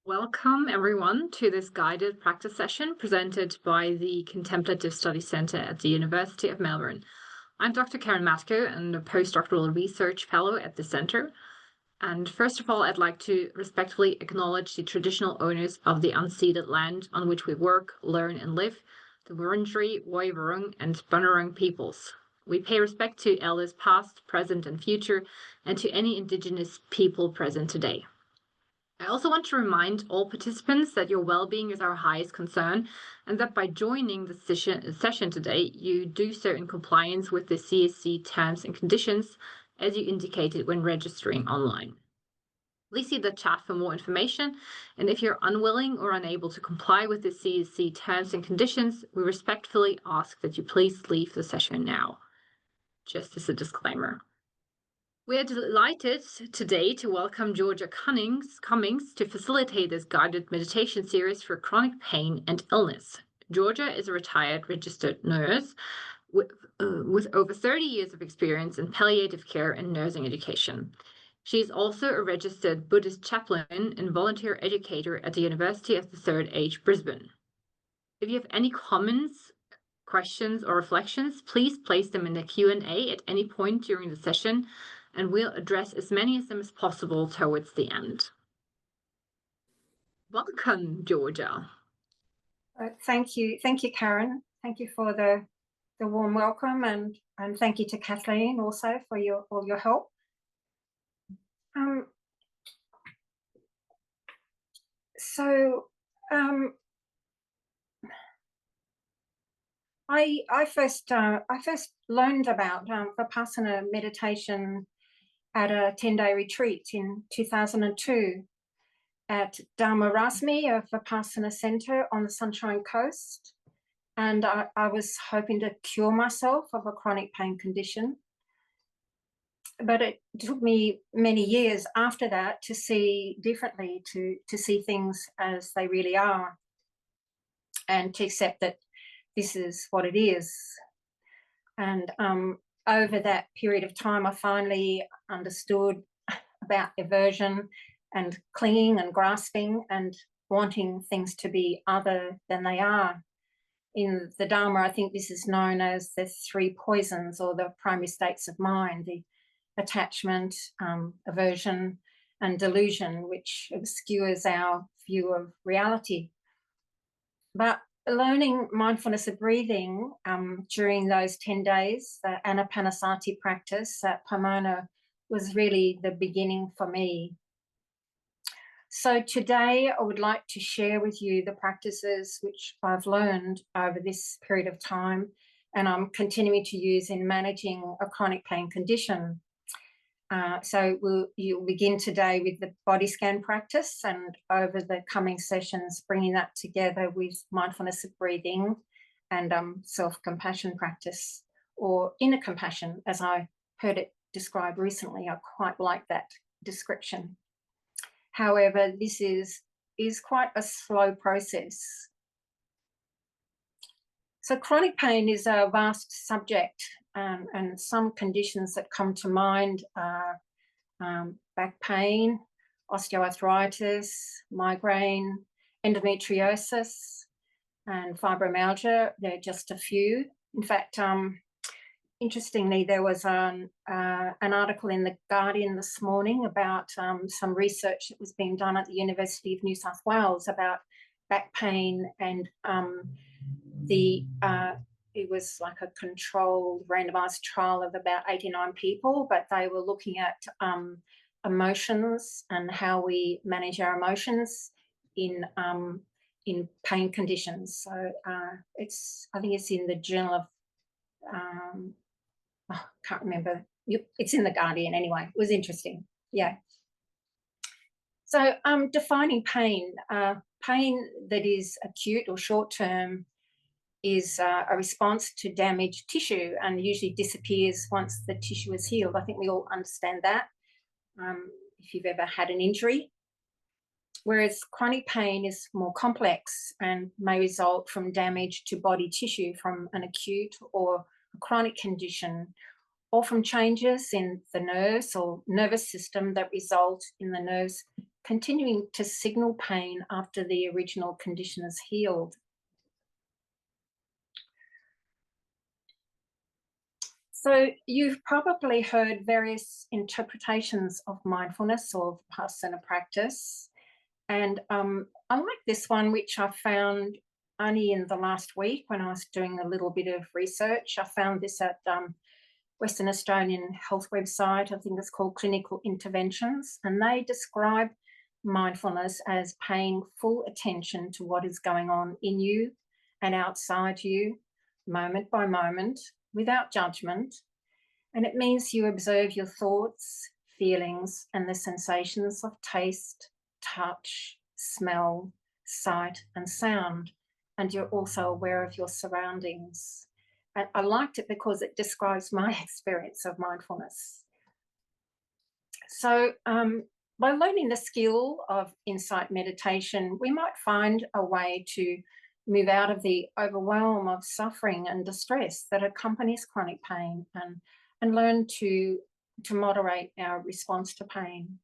Welcome, everyone, to this guided practice session presented by the Contemplative Study Centre at the University of Melbourne. I'm Dr. Karen Matko and a postdoctoral research fellow at the centre. And first of all, I'd like to respectfully acknowledge the traditional owners of the unceded land on which we work, learn, and live, the Wurundjeri, Woiwurrung, and Bunurong peoples. We pay respect to elders past, present, and future, and to any Indigenous people present today. I also want to remind all participants that your well-being is our highest concern, and that by joining the session today, you do so in compliance with the CSC terms and conditions, as you indicated when registering online. Please see the chat for more information, and if you're unwilling or unable to comply with the CSC terms and conditions, we respectfully ask that you please leave the session now, just as a disclaimer. We are delighted today to welcome Georgia Cummings to facilitate this guided meditation series for chronic pain and illness. Georgia is a retired registered nurse with over 30 years of experience in palliative care and nursing education. She is also a registered Buddhist chaplain and volunteer educator at the University of the Third Age, Brisbane. If you have any comments, questions, or reflections, please place them in the Q&A at any point during the session, and we'll address as many of them as possible towards the end. Welcome, Georgia. Thank you, Karen. Thank you for the warm welcome, and thank you to Kathleen also for all your help. I first learned about Vipassana meditation at a 10-day retreat in 2002 at Dharma Rasmi, a Vipassana centre on the Sunshine Coast. And I was hoping to cure myself of a chronic pain condition. But it took me many years after that to see differently, to see things as they really are, and to accept that this is what it is. And over that period of time, I finally understood about aversion and clinging and grasping and wanting things to be other than they are. In the Dharma, I think this is known as the three poisons, or the primary states of mind: the attachment, aversion, and delusion, which obscures our view of reality. But learning mindfulness of breathing during those 10 days, the Anapanasati practice at Pomona, was really the beginning for me. So today I would like to share with you the practices which I've learned over this period of time and I'm continuing to use in managing a chronic pain condition. You'll begin today with the body scan practice, and over the coming sessions bringing that together with mindfulness of breathing and self-compassion practice, or inner compassion, as I heard it described recently. I quite like that description. However, this is quite a slow process. So chronic pain is a vast subject, and some conditions that come to mind are back pain, osteoarthritis, migraine, endometriosis, and fibromyalgia. They're just a few. In fact, interestingly, there was an article in The Guardian this morning about some research that was being done at the University of New South Wales about back pain, and it was like a controlled randomized trial of about 89 people, but they were looking at emotions and how we manage our emotions in pain conditions. So I think it's in the Journal of, I can't remember. It's in The Guardian anyway. It was interesting. Yeah. So defining pain, pain that is acute or short-term is a response to damaged tissue and usually disappears once the tissue is healed. I think we all understand that if you've ever had an injury. Whereas chronic pain is more complex and may result from damage to body tissue from an acute or a chronic condition, or from changes in the nerves or nervous system that result in the nerves continuing to signal pain after the original condition is healed. So you've probably heard various interpretations of mindfulness or Vipassana practice. And I like this one, which I found only in the last week when I was doing a little bit of research. I found this at Western Australian Health website. I think it's called Clinical Interventions. And they describe mindfulness as paying full attention to what is going on in you and outside you, moment by moment, without judgment. And it means you observe your thoughts, feelings, and the sensations of taste, touch, smell, sight, and sound. And you're also aware of your surroundings. And I liked it because it describes my experience of mindfulness. So, by learning the skill of insight meditation, we might find a way to move out of the overwhelm of suffering and distress that accompanies chronic pain and learn to moderate our response to pain.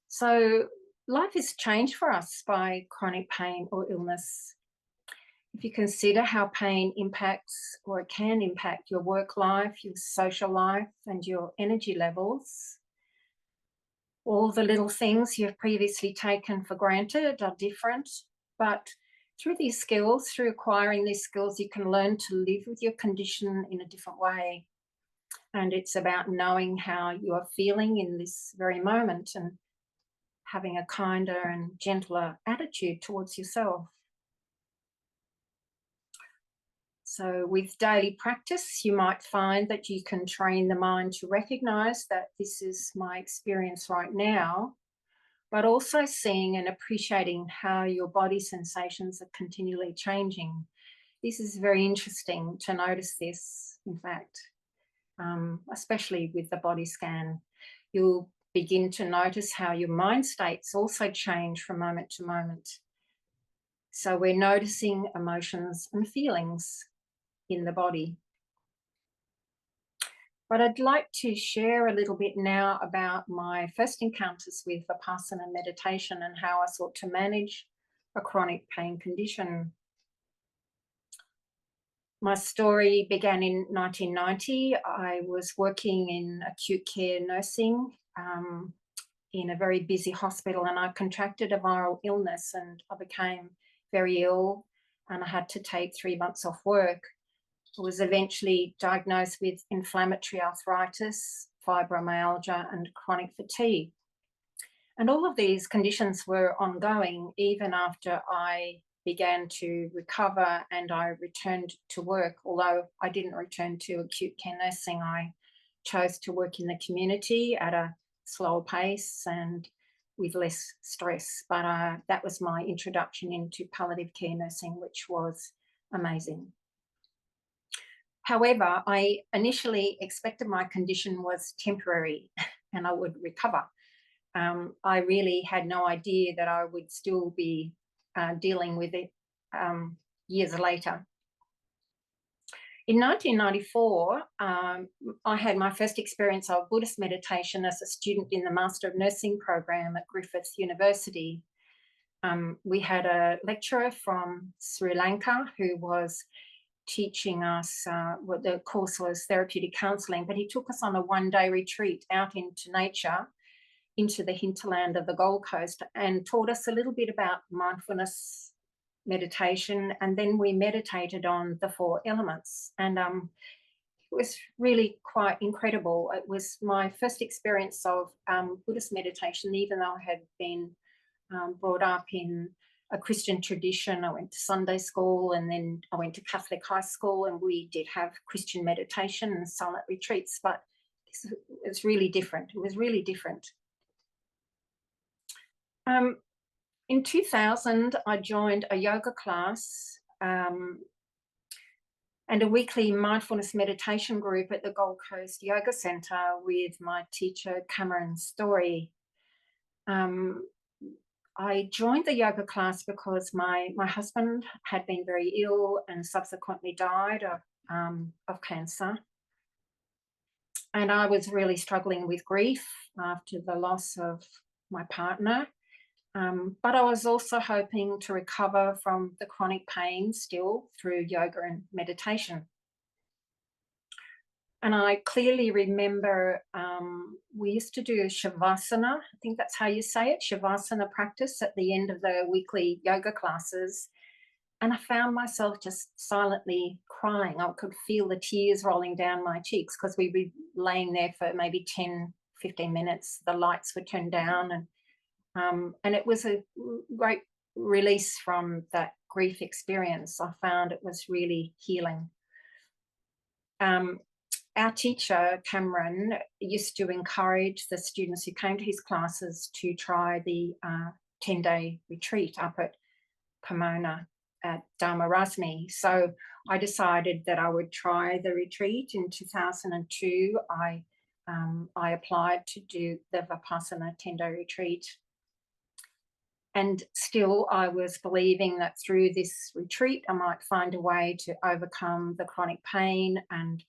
So life is changed for us by chronic pain or illness. If you consider how pain impacts or it can impact your work life, your social life, and your energy levels, all the little things you've previously taken for granted are different, but through these skills, through acquiring these skills, you can learn to live with your condition in a different way. And it's about knowing how you are feeling in this very moment and having a kinder and gentler attitude towards yourself. So with daily practice, you might find that you can train the mind to recognize that this is my experience right now, but also seeing and appreciating how your body sensations are continually changing. This is very interesting to notice this, in fact, especially with the body scan. You'll begin to notice how your mind states also change from moment to moment. So we're noticing emotions and feelings in the body. But I'd like to share a little bit now about my first encounters with Vipassana meditation and how I sought to manage a chronic pain condition. My story began in 1990. I was working in acute care nursing in a very busy hospital, and I contracted a viral illness and I became very ill and I had to take 3 months off work. I was eventually diagnosed with inflammatory arthritis, fibromyalgia, and chronic fatigue. And all of these conditions were ongoing even after I began to recover and I returned to work. Although I didn't return to acute care nursing, I chose to work in the community at a slower pace and with less stress. But that was my introduction into palliative care nursing, which was amazing. However, I initially expected my condition was temporary and I would recover. I really had no idea that I would still be dealing with it years later. In 1994, I had my first experience of Buddhist meditation as a student in the Master of Nursing program at Griffith University. We had a lecturer from Sri Lanka who was teaching us what the course was therapeutic counselling, but he took us on a one-day retreat out into nature, into the hinterland of the Gold Coast, and taught us a little bit about mindfulness meditation, and then we meditated on the 4 elements, and it was really quite incredible. It was my first experience of Buddhist meditation, even though I had been brought up in a Christian tradition. I went to Sunday school and then I went to Catholic high school, and we did have Christian meditation and silent retreats, but this was really different. It was really different. In 2000, I joined a yoga class and a weekly mindfulness meditation group at the Gold Coast Yoga Centre with my teacher, Cameron Story. I joined the yoga class because my husband had been very ill and subsequently died of cancer. And I was really struggling with grief after the loss of my partner. But I was also hoping to recover from the chronic pain still through yoga and meditation. And I clearly remember we used to do Shavasana, I think that's how you say it, Shavasana practice at the end of the weekly yoga classes. And I found myself just silently crying. I could feel the tears rolling down my cheeks because we'd be laying there for maybe 10, 15 minutes. The lights were turned down, and it was a great release from that grief experience. I found it was really healing. Our teacher, Cameron, used to encourage the students who came to his classes to try the 10-day retreat up at Pomona at Dharma Rasmi. So I decided that I would try the retreat. In 2002, I applied to do the Vipassana 10-day retreat. And still, I was believing that through this retreat, I might find a way to overcome the chronic pain and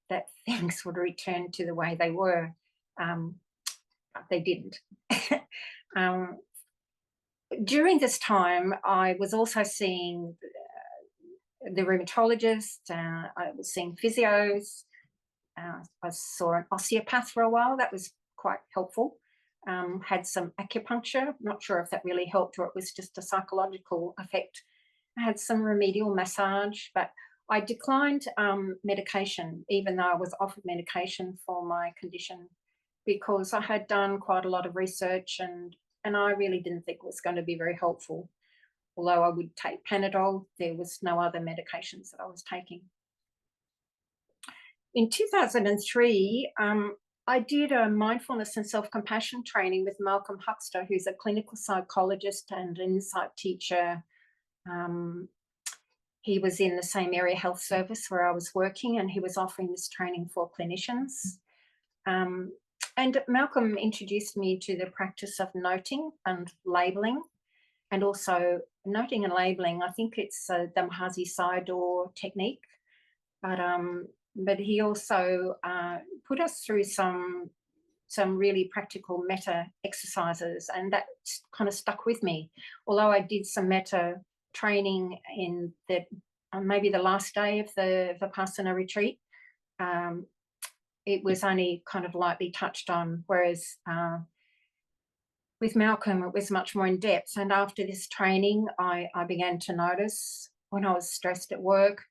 that things would return to the way they were. But they didn't. During this time, I was also seeing the rheumatologist, I was seeing physios, I saw an osteopath for a while. That was quite helpful. Had some acupuncture, not sure if that really helped or it was just a psychological effect. I had some remedial massage, but I declined medication, even though I was offered medication for my condition, because I had done quite a lot of research and I really didn't think it was going to be very helpful. Although I would take Panadol, there was no other medications that I was taking. In 2003, I did a mindfulness and self-compassion training with Malcolm Huxter, who's a clinical psychologist and an insight teacher. He was in the same area health service where I was working, and he was offering this training for clinicians. And Malcolm introduced me to the practice of noting and labeling, and also noting and labeling. I think it's the Mahasi Sayadaw technique, but he also put us through some really practical metta exercises, and that kind of stuck with me. Although I did some metta training in the maybe the last day of the Vipassana retreat, it was only kind of lightly touched on, whereas with Malcolm, it was much more in depth. And after this training, I began to notice when I was stressed at work,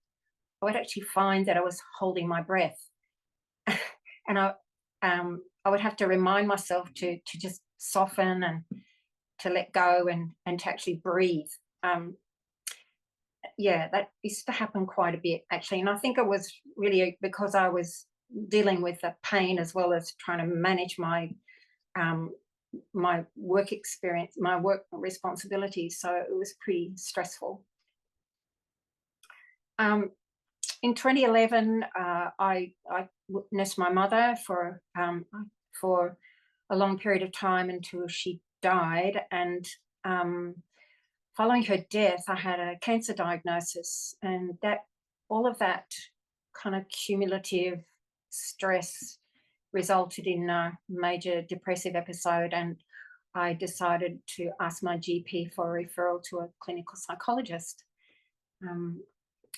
I would actually find that I was holding my breath. And I would have to remind myself to just soften and to let go and to actually breathe. Yeah, that used to happen quite a bit, actually. And I think it was really because I was dealing with the pain as well as trying to manage my my work experience, my work responsibilities. So it was pretty stressful. In 2011, I witnessed my mother for a long period of time until she died. And following her death, I had a cancer diagnosis, and all of that kind of cumulative stress resulted in a major depressive episode, and I decided to ask my GP for a referral to a clinical psychologist.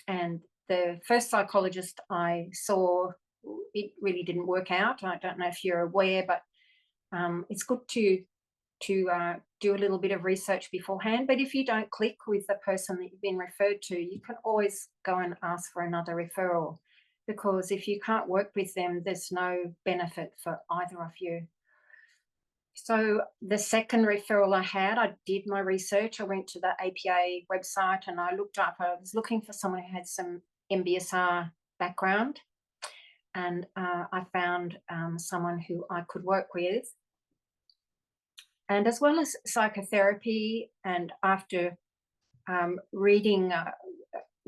And the first psychologist I saw, it really didn't work out. I don't know if you're aware, but it's good to do a little bit of research beforehand. But if you don't click with the person that you've been referred to, you can always go and ask for another referral, because if you can't work with them, there's no benefit for either of you. So the second referral I had, I did my research. I went to the APA website and I was looking for someone who had some MBSR background, and I found someone who I could work with. And as well as psychotherapy, and after reading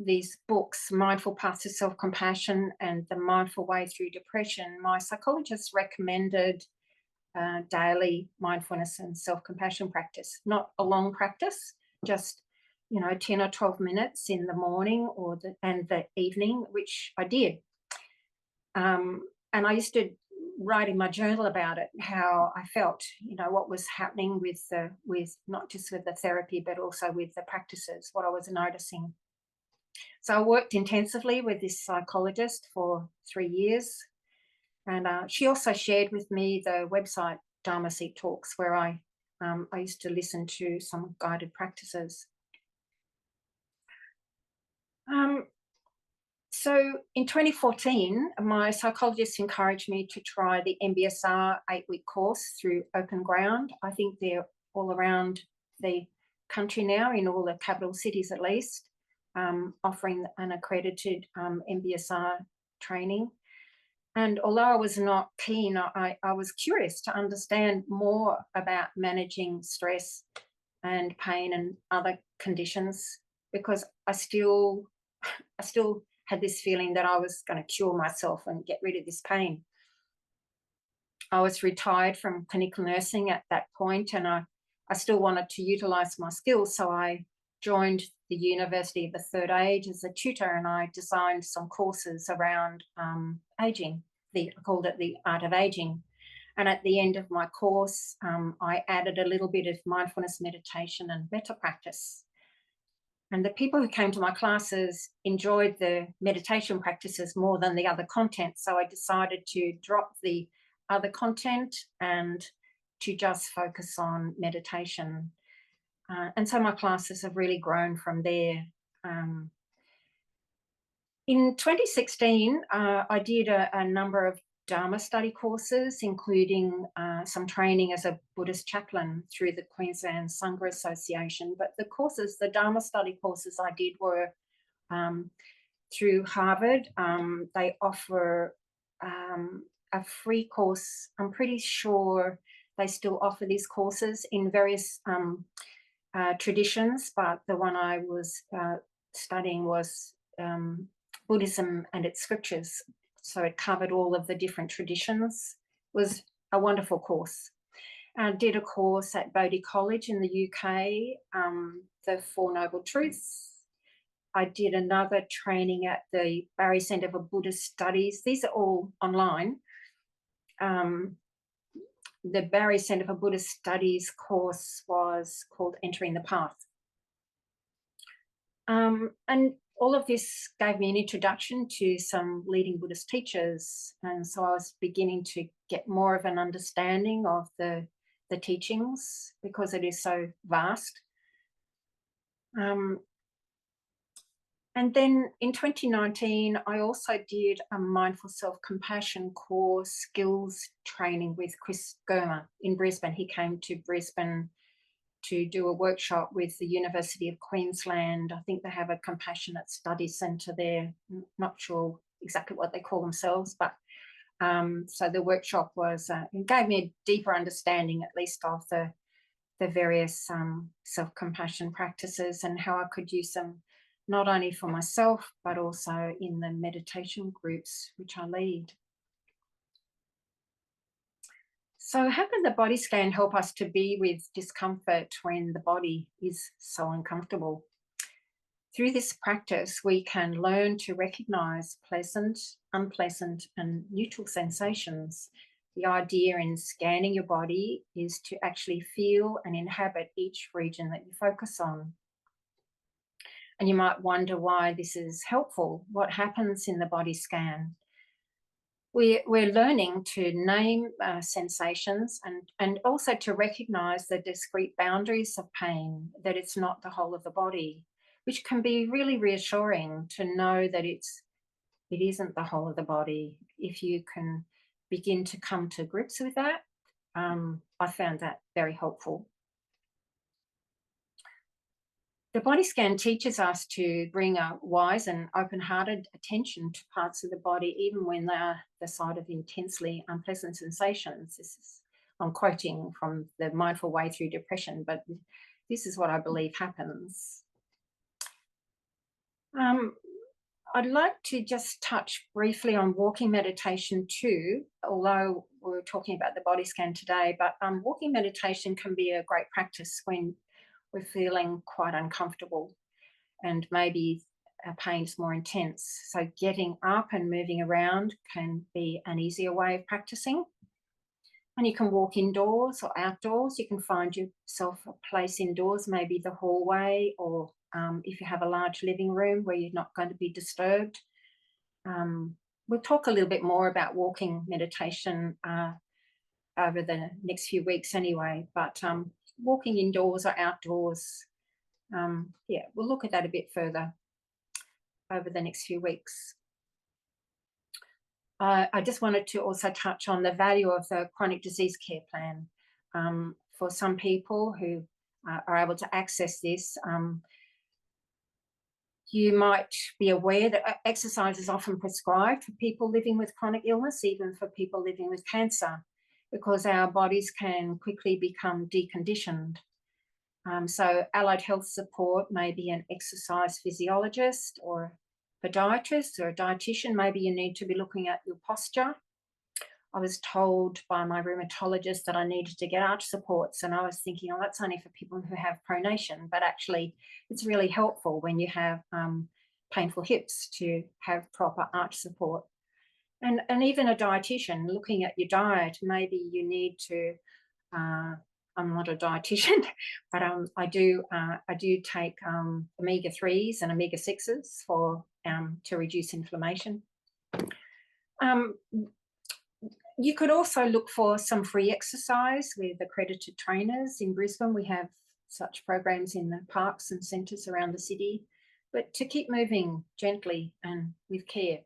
these books, Mindful Path to Self-Compassion and The Mindful Way Through Depression, my psychologist recommended daily mindfulness and self-compassion practice. Not a long practice, just 10 or 12 minutes in the morning and the evening, which I did. And I used to write in my journal about it, how I felt, what was happening with not just with the therapy, but also with the practices, what I was noticing. So I worked intensively with this psychologist for 3 years. And she also shared with me the website Dharma Seat Talks, where I used to listen to some guided practices. So in 2014, my psychologist encouraged me to try the MBSR 8-week course through Open Ground. I think they're all around the country now, in all the capital cities at least, offering an accredited MBSR training. And although I was not keen, I was curious to understand more about managing stress and pain and other conditions, because I still had this feeling that I was going to cure myself and get rid of this pain. I was retired from clinical nursing at that point, and I still wanted to utilize my skills. So I joined the University of the Third Age as a tutor, and I designed some courses around aging. I called it the Art of Aging. And at the end of my course, I added a little bit of mindfulness meditation and metta practice. And the people who came to my classes enjoyed the meditation practices more than the other content. So I decided to drop the other content and to just focus on meditation. And so my classes have really grown from there. In 2016, I did a number of Dharma study courses, including some training as a Buddhist chaplain through the Queensland Sangha Association. But the Dharma study courses I did were through Harvard. They offer a free course. I'm pretty sure they still offer these courses in various traditions, but the one I was studying was Buddhism and its scriptures. So it covered all of the different traditions. It was a wonderful course. I did a course at Bodhi College in the UK, the Four Noble Truths. I did another training at the Barry Centre for Buddhist Studies. These are all online. The Barry Centre for Buddhist Studies course was called Entering the Path. And all of this gave me an introduction to some leading Buddhist teachers. And so I was beginning to get more of an understanding of the teachings, because it is so vast. And then in 2019, I also did a mindful self-compassion course, skills training with Chris Germer in Brisbane. He came to Brisbane to do a workshop with the University of Queensland. I think they have a compassionate studies centre there. Not sure exactly what they call themselves, but so the workshop it gave me a deeper understanding, at least, of the various self-compassion practices and how I could use them not only for myself, but also in the meditation groups which I lead. So how can the body scan help us to be with discomfort when the body is so uncomfortable? Through this practice, we can learn to recognize pleasant, unpleasant, and neutral sensations. The idea in scanning your body is to actually feel and inhabit each region that you focus on. And you might wonder why this is helpful. What happens in the body scan? We're learning to name sensations and also to recognize the discrete boundaries of pain, that it's not the whole of the body, which can be really reassuring to know that it isn't the whole of the body. If you can begin to come to grips with that, I found that very helpful. The body scan teaches us to bring a wise and open-hearted attention to parts of the body, even when they are the site of intensely unpleasant sensations. I'm quoting from the Mindful Way Through Depression, but this is what I believe happens. I'd like to just touch briefly on walking meditation too, although we're talking about the body scan today, but walking meditation can be a great practice when we're feeling quite uncomfortable and maybe our pain's more intense. So getting up and moving around can be an easier way of practicing. And you can walk indoors or outdoors. You can find yourself a place indoors, maybe the hallway, or if you have a large living room where you're not going to be disturbed. We'll talk a little bit more about walking meditation over the next few weeks anyway, but walking indoors or outdoors, yeah, we'll look at that a bit further over the next few weeks. I just wanted to also touch on the value of the chronic disease care plan. For some people who are able to access this, you might be aware that exercise is often prescribed for people living with chronic illness, even for people living with cancer, because our bodies can quickly become deconditioned. So allied health support may be an exercise physiologist or podiatrist or a dietitian. Maybe you need to be looking at your posture. I was told by my rheumatologist that I needed to get arch supports, and I was thinking, oh, that's only for people who have pronation, but actually it's really helpful when you have painful hips to have proper arch support. And even a dietitian, looking at your diet, maybe you need to, I'm not a dietitian, but I do take omega-3s and omega-6s for to reduce inflammation. You could also look for some free exercise with accredited trainers. In Brisbane, we have such programs in the parks and centres around the city, but to keep moving gently and with care.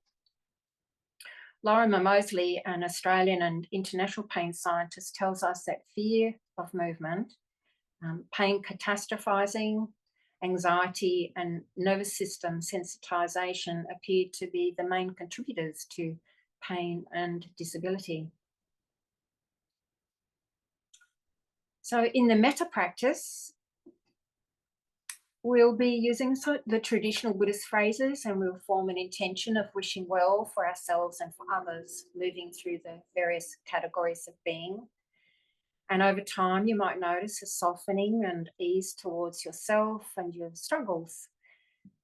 Lorimer Moseley, an Australian and international pain scientist, tells us that fear of movement, pain catastrophizing, anxiety and nervous system sensitization appear to be the main contributors to pain and disability. So in the metta practice, we'll be using the traditional Buddhist phrases, and we'll form an intention of wishing well for ourselves and for others, moving through the various categories of being. And over time, you might notice a softening and ease towards yourself and your struggles.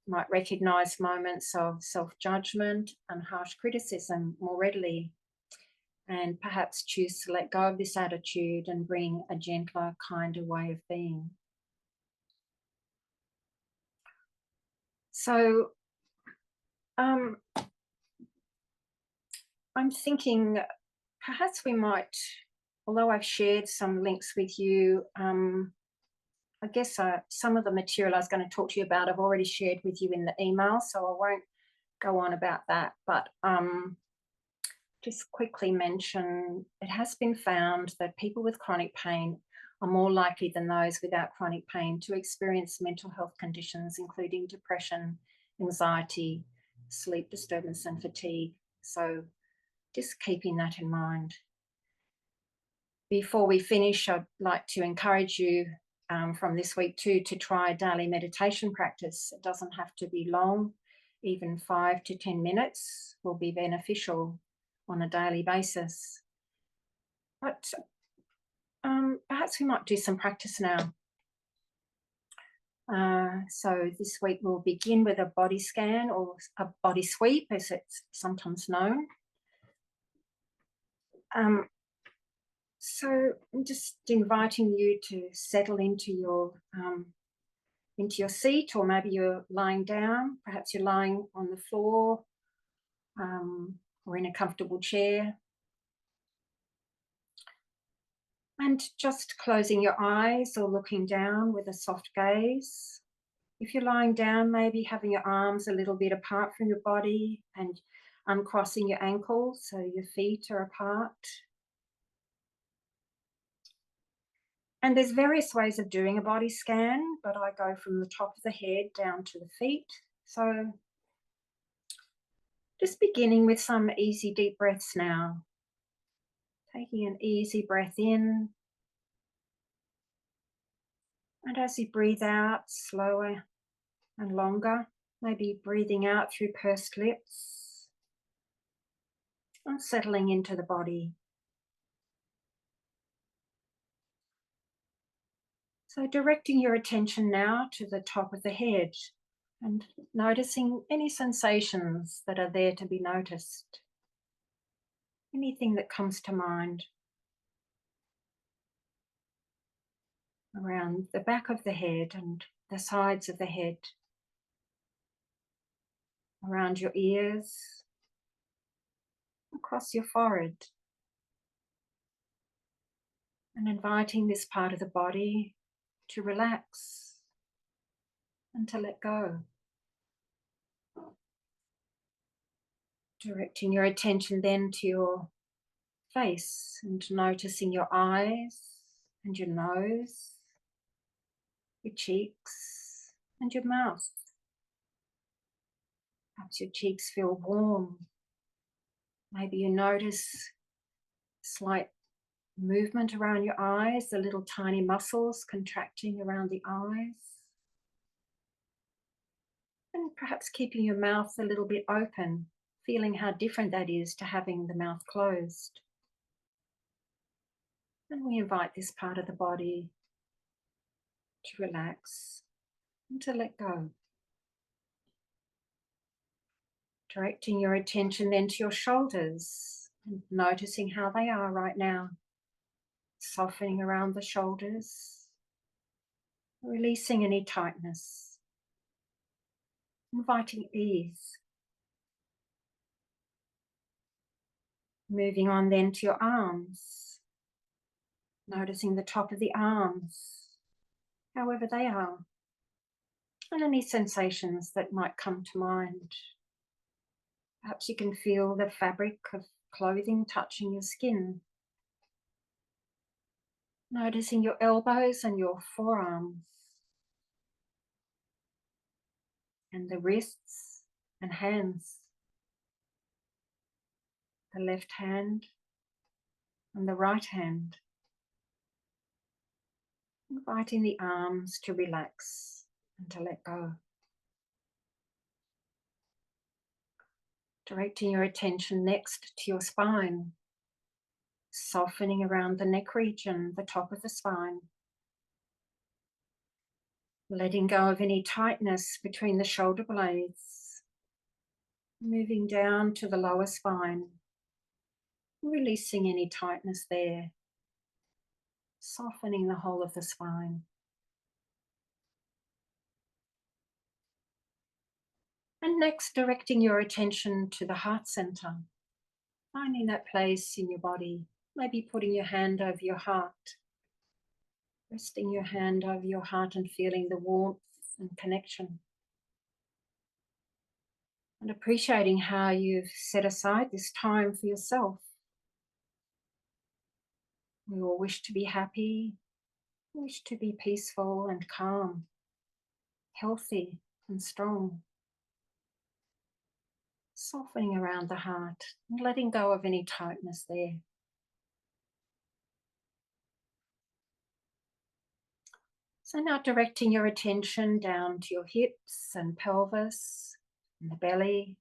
You might recognize moments of self-judgment and harsh criticism more readily, and perhaps choose to let go of this attitude and bring a gentler, kinder way of being. So I'm thinking perhaps we might, although I've shared some links with you, I guess some of the material I was going to talk to you about I've already shared with you in the email, so I won't go on about that, but just quickly mention, it has been found that people with chronic pain are more likely than those without chronic pain to experience mental health conditions, including depression, anxiety, sleep disturbance, and fatigue. So just keeping that in mind. Before we finish, I'd like to encourage you from this week too to try a daily meditation practice. It doesn't have to be long, even 5 to 10 minutes will be beneficial on a daily basis. But perhaps we might do some practice now. So this week we'll begin with a body scan, or a body sweep as it's sometimes known. So I'm just inviting you to settle into your seat, or maybe you're lying down. Perhaps you're lying on the floor or in a comfortable chair. And just closing your eyes or looking down with a soft gaze. If you're lying down, maybe having your arms a little bit apart from your body and uncrossing your ankles so your feet are apart. And there's various ways of doing a body scan, but I go from the top of the head down to the feet. So just beginning with some easy deep breaths now. Taking an easy breath in. And as you breathe out, slower and longer, maybe breathing out through pursed lips and settling into the body. So directing your attention now to the top of the head. and noticing any sensations that are there to be noticed, anything that comes to mind around the back of the head and the sides of the head, around your ears, across your forehead, and inviting this part of the body to relax and to let go. Directing your attention then to your face and noticing your eyes and your nose, your cheeks and your mouth. Perhaps your cheeks feel warm. Maybe you notice slight movement around your eyes, the little tiny muscles contracting around the eyes. And perhaps keeping your mouth a little bit open, feeling how different that is to having the mouth closed. And we invite this part of the body to relax and to let go. Directing your attention then to your shoulders and noticing how they are right now. Softening around the shoulders, releasing any tightness, inviting ease. Moving on then to your arms, noticing the top of the arms, however they are, and any sensations that might come to mind. Perhaps you can feel the fabric of clothing touching your skin. Noticing your elbows and your forearms, and the wrists and hands, the left hand and the right hand. Inviting the arms to relax and to let go. Directing your attention next to your spine, softening around the neck region, the top of the spine. Letting go of any tightness between the shoulder blades. Moving down to the lower spine, releasing any tightness there. Softening the whole of the spine. And next, directing your attention to the heart center, finding that place in your body, maybe putting your hand over your heart, resting your hand over your heart and feeling the warmth and connection. And appreciating how you've set aside this time for yourself. We all wish to be happy, wish to be peaceful and calm, healthy and strong. Softening around the heart and letting go of any tightness there. So now directing your attention down to your hips and pelvis and the belly.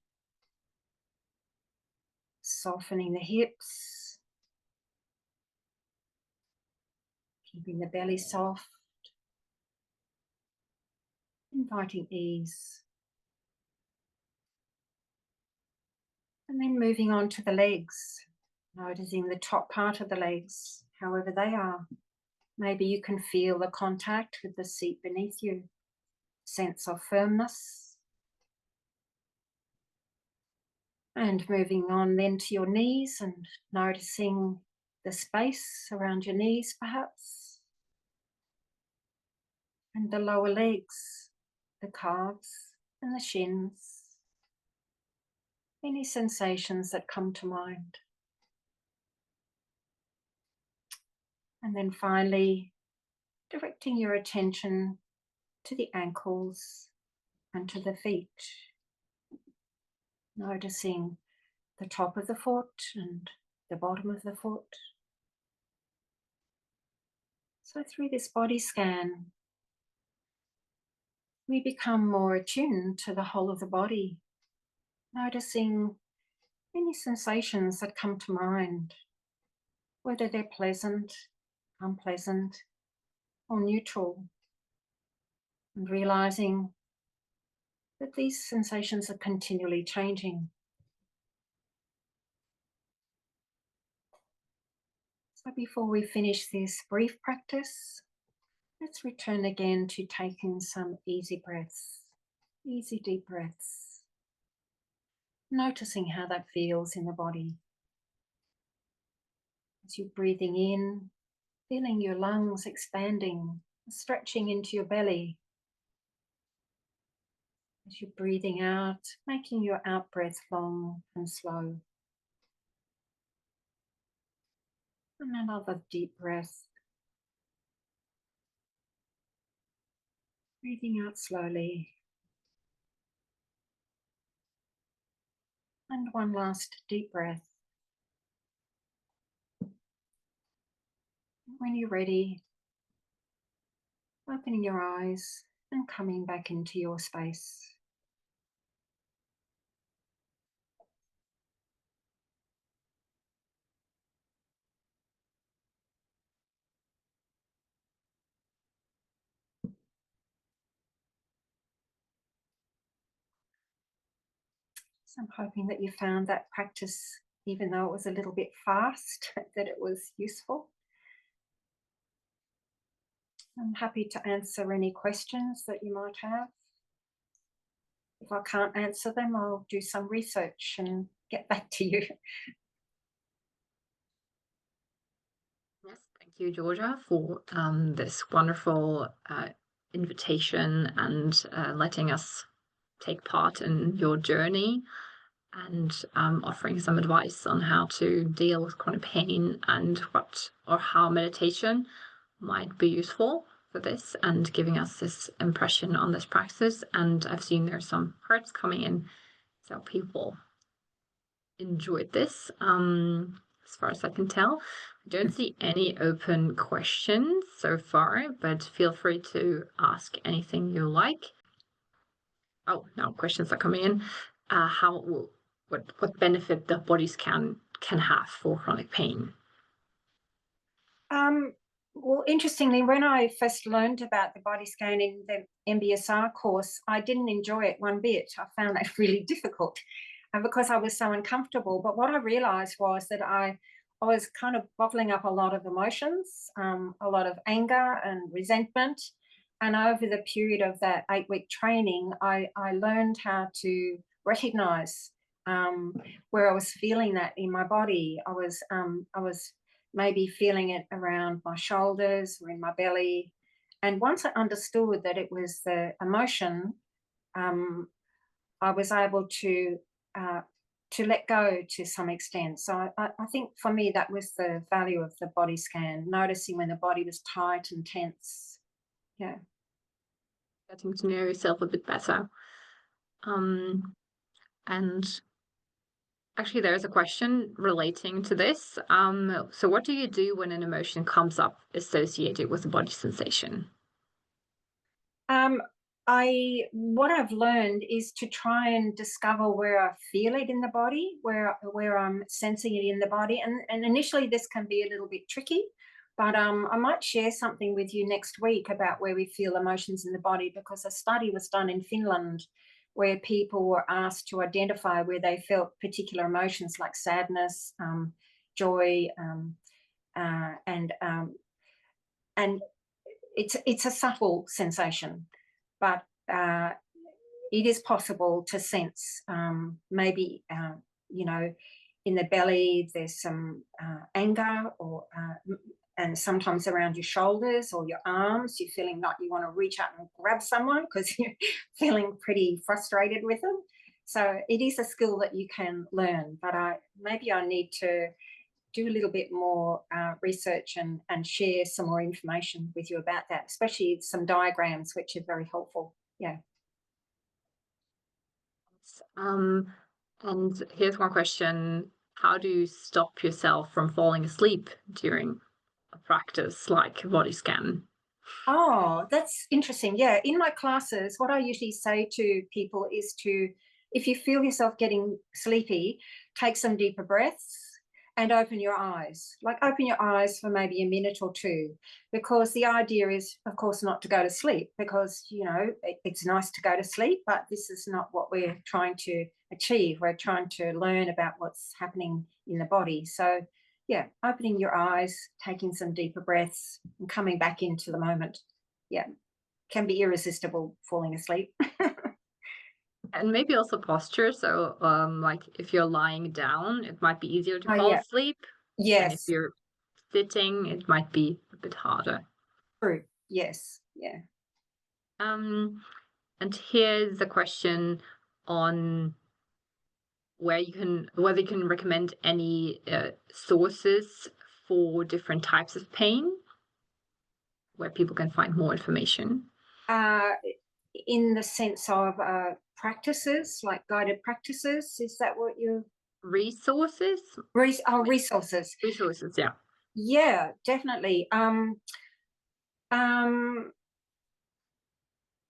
Softening the hips. Keeping the belly soft. Inviting ease. And then moving on to the legs, noticing the top part of the legs, however they are. Maybe you can feel the contact with the seat beneath you, sense of firmness. And moving on then to your knees and noticing the space around your knees perhaps. And the lower legs, the calves and the shins. Any sensations that come to mind. And then finally, directing your attention to the ankles and to the feet. Noticing the top of the foot and the bottom of the foot. So through this body scan, we become more attuned to the whole of the body, noticing any sensations that come to mind, whether they're pleasant, unpleasant, or neutral, and realizing but these sensations are continually changing. So before we finish this brief practice, let's return again to taking some easy breaths, easy deep breaths, noticing how that feels in the body. As you're breathing in, feeling your lungs expanding, stretching into your belly. As you're breathing out, making your out breath long and slow. And another deep breath. Breathing out slowly. And one last deep breath. When you're ready, opening your eyes and coming back into your space. So I'm hoping that you found that practice, even though it was a little bit fast, that it was useful. I'm happy to answer any questions that you might have. If I can't answer them, I'll do some research and get back to you. Yes, thank you, Georgia, for this wonderful invitation and letting us take part in your journey, and offering some advice on how to deal with chronic pain and what or how meditation might be useful for this, and giving us this impression on this practice. And I've seen there's some hearts coming in, so people enjoyed this, as far as I can tell. I don't see any open questions so far, but feel free to ask anything you like. Oh, now questions are coming in. What benefit the bodies can have for chronic pain? Well, interestingly, when I first learned about the body scan in the MBSR course, I didn't enjoy it one bit. I found that really difficult, and because I was so uncomfortable. But what I realized was that I was kind of bottling up a lot of emotions, a lot of anger and resentment. And over the period of that 8-week training, I learned how to recognize where I was feeling that in my body. I was maybe feeling it around my shoulders or in my belly. And once I understood that it was the emotion, I was able to let go to some extent. So I think for me, that was the value of the body scan, noticing when the body was tight and tense. Yeah. Getting to know yourself a bit better. And actually, there's a question relating to this. So what do you do when an emotion comes up associated with a body sensation? Um, what I've learned is to try and discover where I feel it in the body, where I'm sensing it in the body. And initially this can be a little bit tricky, but I might share something with you next week about where we feel emotions in the body, because a study was done in Finland where people were asked to identify where they felt particular emotions like sadness, joy, and it's a subtle sensation, but it is possible to sense maybe in the belly there's some anger, or and sometimes around your shoulders or your arms you're feeling like you want to reach out and grab someone because you're feeling pretty frustrated with them. So it is a skill that you can learn, but maybe I need to do a little bit more research and share some more information with you about that, especially some diagrams, which are very helpful. Yeah. And here's one question. How do you stop yourself from falling asleep during a practice like a body scan? Oh, that's interesting. Yeah. In my classes, what I usually say to people is if you feel yourself getting sleepy, take some deeper breaths and open your eyes. Like open your eyes for maybe a minute or two, because the idea is, of course, not to go to sleep, because, you know, it's nice to go to sleep, but this is not what we're trying to achieve. We're trying to learn about what's happening in the body. So, yeah, opening your eyes, taking some deeper breaths, and coming back into the moment. Yeah, can be irresistible falling asleep. And maybe also posture. So, like if you're lying down, it might be easier to Oh, fall yeah. asleep. And if Yes, you're sitting, it might be a bit harder. true. Yes, yeah. Um, and here's a question on whether you can recommend any sources for different types of pain where people can find more information. Uh, in the sense of practices, like guided practices, is that what you? Resources? Resources. Resources, yeah. Yeah, definitely. Um,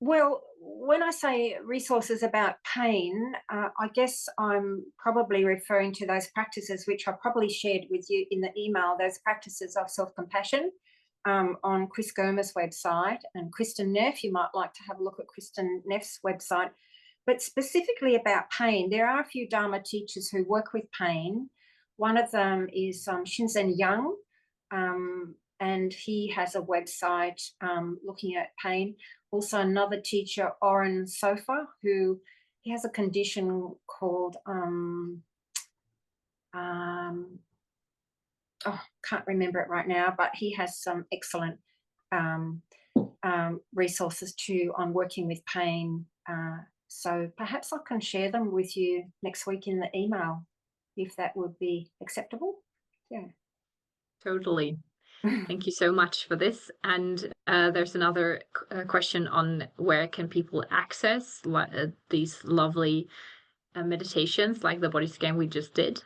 well, when I say resources about pain, I guess I'm probably referring to those practices which I probably shared with you in the email, those practices of self-compassion on Chris Gomer's website, and Kristen Neff. You might like to have a look at Kristen Neff's website. But specifically about pain, there are a few Dharma teachers who work with pain. One of them is Shinzen Young, and he has a website looking at pain. Also, another teacher, Oren Sofa, who he has a condition called oh, can't remember it right now, but he has some excellent um, resources too on working with pain. So perhaps I can share them with you next week in the email, if that would be acceptable. Yeah. Totally. Thank you so much for this. And there's another question on where can people access these lovely meditations like the body scan we just did.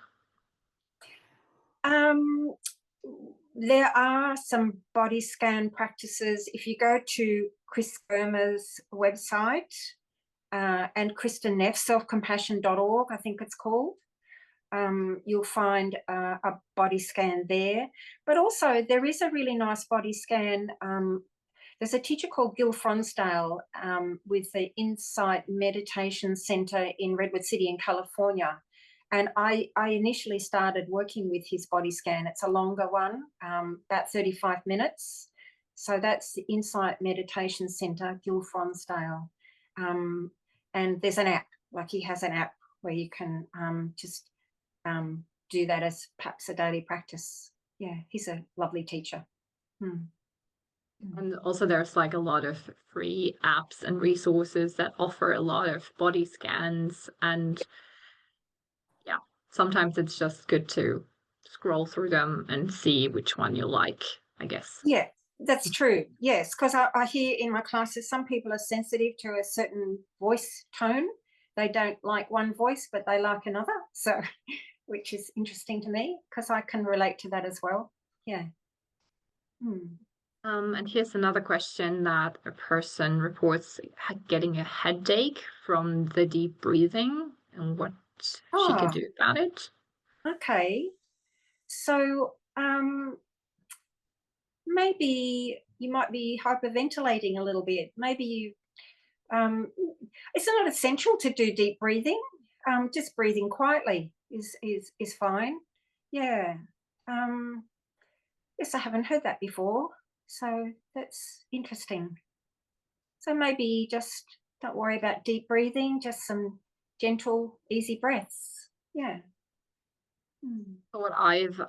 Um, there are some body scan practices. If you go to Chris Gomer's website and Kristen Neff, selfcompassion.org, I think it's called, you'll find a body scan there. But also there is a really nice body scan. There's a teacher called Gil Fronsdale with the Insight Meditation Center in Redwood City in California. And I initially started working with his body scan. It's a longer one, about 35 minutes. So that's the Insight Meditation Center, Gil Fronsdale. And there's an app, like he has an app where you can just do that as perhaps a daily practice. Yeah, he's a lovely teacher. And also there's like a lot of free apps and resources that offer a lot of body scans. And yeah, sometimes it's just good to scroll through them and see which one you like, I guess. Yeah, that's true. Yes, because I hear in my classes some people are sensitive to a certain voice tone. They don't like one voice, but they like another. So, which is interesting to me because I can relate to that as well. Yeah. And here's another question that a person reports getting a headache from the deep breathing and what she can Oh, do about it. okay. So, maybe you might be hyperventilating a little bit. Maybe you, it's not essential to do deep breathing. Just breathing quietly is fine. Yeah. Yes, I haven't heard that before. So that's interesting. So maybe just don't worry about deep breathing, just some gentle, easy breaths. Yeah. What I've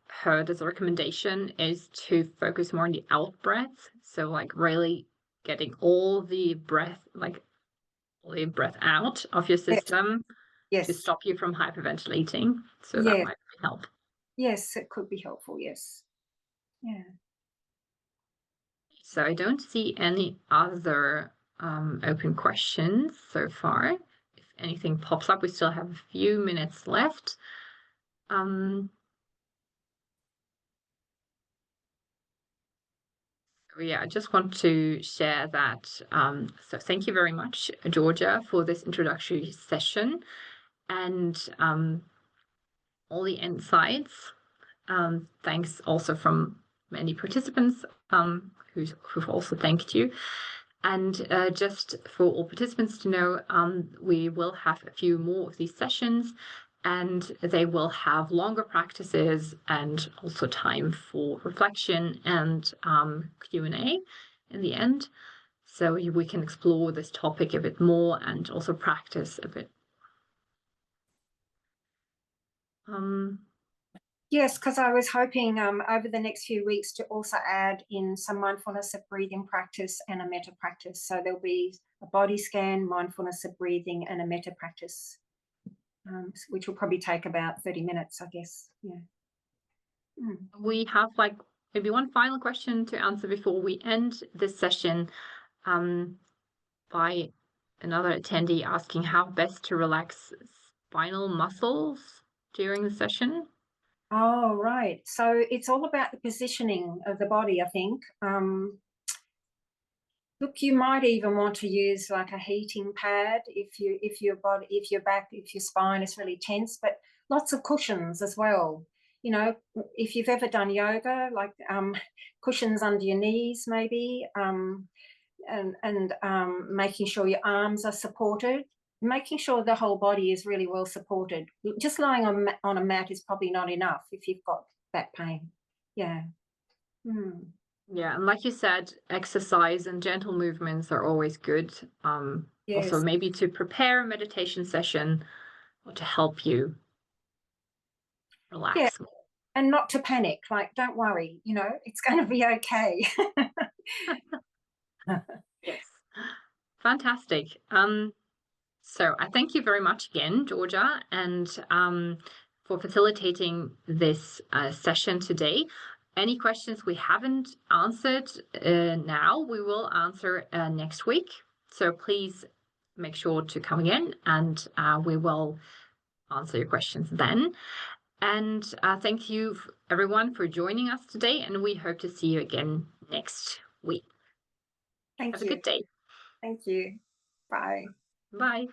heard as a recommendation is to focus more on the out breath. So like really getting all the breath, like all the breath out of your Yes. system to Yes. stop you from hyperventilating. So that Yes. might help. Yes, it could be helpful. Yes. Yeah. So I don't see any other open questions so far. If anything pops up, we still have a few minutes left. Yeah, I just want to share that. So thank you very much, Georgia, for this introductory session. And all the insights. Thanks also from many participants who've also thanked you. And just for all participants to know, we will have a few more of these sessions, and they will have longer practices and also time for reflection and Q&A in the end. So we can explore this topic a bit more and also practice a bit. Yes, because I was hoping over the next few weeks to also add in some mindfulness of breathing practice and a metta practice. So there'll be a body scan, mindfulness of breathing, and a metta practice, which will probably take about 30 minutes, I guess. Yeah. We have like maybe one final question to answer before we end this session, by another attendee asking how best to relax spinal muscles during the session. Oh, right. So it's all about the positioning of the body, I think. Look, you might even want to use like a heating pad if your spine is really tense, but lots of cushions as well. You know, if you've ever done yoga, like cushions under your knees, maybe, and making sure your arms are supported, making sure the whole body is really well supported. Just lying on a mat is probably not enough if you've got back pain. Yeah. Yeah, and like you said, exercise and gentle movements are always good. Yes. Also maybe to prepare a meditation session or to help you relax. Yeah. And not to panic, like, don't worry, it's going to be okay. Yes. Fantastic. So I thank you very much again, Georgia, and for facilitating this session today. Any questions we haven't answered now, we will answer next week. So please make sure to come again, and we will answer your questions then. And thank you, everyone, for joining us today, and we hope to see you again next week. Thank Have you. a good day. Thank you. Bye. Bye.